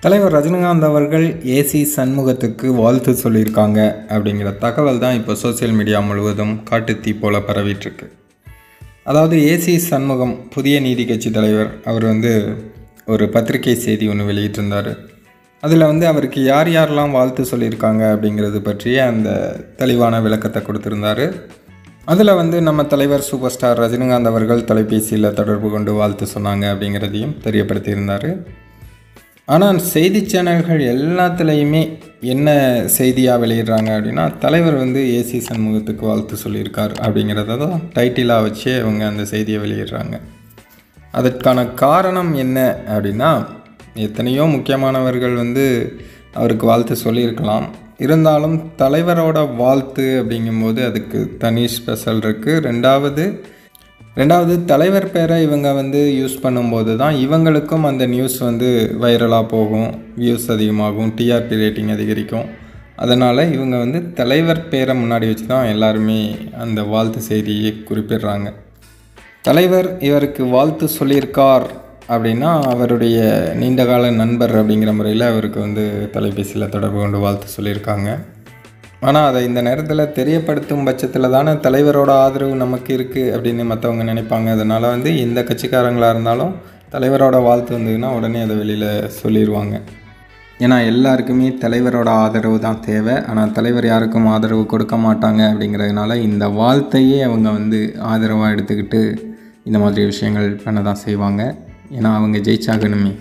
தலைவர் ரஜினிகாந்த் அவர்கள் ஏசி சண்முகத்துக்கு வாழ்த்து சொல்லியிருக்காங்க அப்படிங்கிற தகவல் தான் இப்போ சோசியல் மீடியா முழுவதும் காட்டுத்தீ போல பரவிட்டுருக்கு. அதாவது ஏசி சண்முகம் புதிய நீதி கட்சி தலைவர் அவர் ஒரு பத்திரிகை செய்தி ஒன்று வெளியிட்டிருந்தார். அதில் அவருக்கு யார் யாரெல்லாம் வாழ்த்து சொல்லியிருக்காங்க அப்படிங்கிறது பற்றிய அந்த தெளிவான விளக்கத்தை கொடுத்துருந்தார். அதில் நம்ம தலைவர் சூப்பர் ஸ்டார் ரஜினிகாந்த் அவர்கள் தொலைபேசியில் தொடர்பு கொண்டு வாழ்த்து சொன்னாங்க அப்படிங்கிறதையும் தெரியப்படுத்தியிருந்தார். ஆனால் செய்தி சேனல்கள் எல்லாத்துலேயுமே என்ன செய்தியாக வெளியிடுறாங்க அப்படின்னா, தலைவர் ஏசி சண்முகத்துக்கு வாழ்த்து சொல்லியிருக்கார் அப்படிங்கிறத தான் டைட்டிலாக வச்சு அவங்க அந்த செய்தியை வெளியிடுறாங்க. அதற்கான காரணம் என்ன அப்படின்னா, எத்தனையோ முக்கியமானவர்கள் அவருக்கு வாழ்த்து சொல்லியிருக்கலாம். இருந்தாலும் தலைவரோட வாழ்த்து அப்படிங்கும்போது அதுக்கு தனி ஸ்பெஷல் இருக்குது. ரெண்டாவது தலைவர் பேரை இவங்க யூஸ் பண்ணும்போது தான் இவங்களுக்கும் அந்த நியூஸ் வைரலாக போகும், வியூஸ் அதிகமாகும், டிஆர்பி ரேட்டிங் அதிகரிக்கும். அதனால் இவங்க தலைவர் பேரை முன்னாடி வச்சு தான் எல்லாருமே அந்த வாழ்த்து செய்தியை குறிப்பிடுறாங்க. தலைவர் இவருக்கு வாழ்த்து சொல்லியிருக்கார் அப்படின்னா அவருடைய நீண்டகால நண்பர் அப்படிங்கிற முறையில் அவருக்கு தொலைபேசியில் தொடர்பு கொண்டு வாழ்த்து சொல்லியிருக்காங்க. ஆனால் அதை இந்த நேரத்தில் தெரியப்படுத்தும் பட்சத்தில் தானே தலைவரோட ஆதரவு நமக்கு இருக்குது அப்படின்னு மற்றவங்க நினைப்பாங்க. அதனால் எந்த கட்சிக்காரங்களாக இருந்தாலும் தலைவரோட வாழ்த்து வந்ததுன்னா உடனே அதை வெளியில் சொல்லிடுவாங்க. ஏன்னா எல்லாருக்குமே தலைவரோட ஆதரவு தான் தேவை. ஆனால் தலைவர் யாருக்கும் ஆதரவு கொடுக்க மாட்டாங்க. அப்படிங்கிறதுனால இந்த வாழ்த்தையே அவங்க ஆதரவாக எடுத்துக்கிட்டு இந்த மாதிரி விஷயங்கள் பண்ண தான் செய்வாங்க. ஏன்னா அவங்க ஜெயிச்சாகணுமே.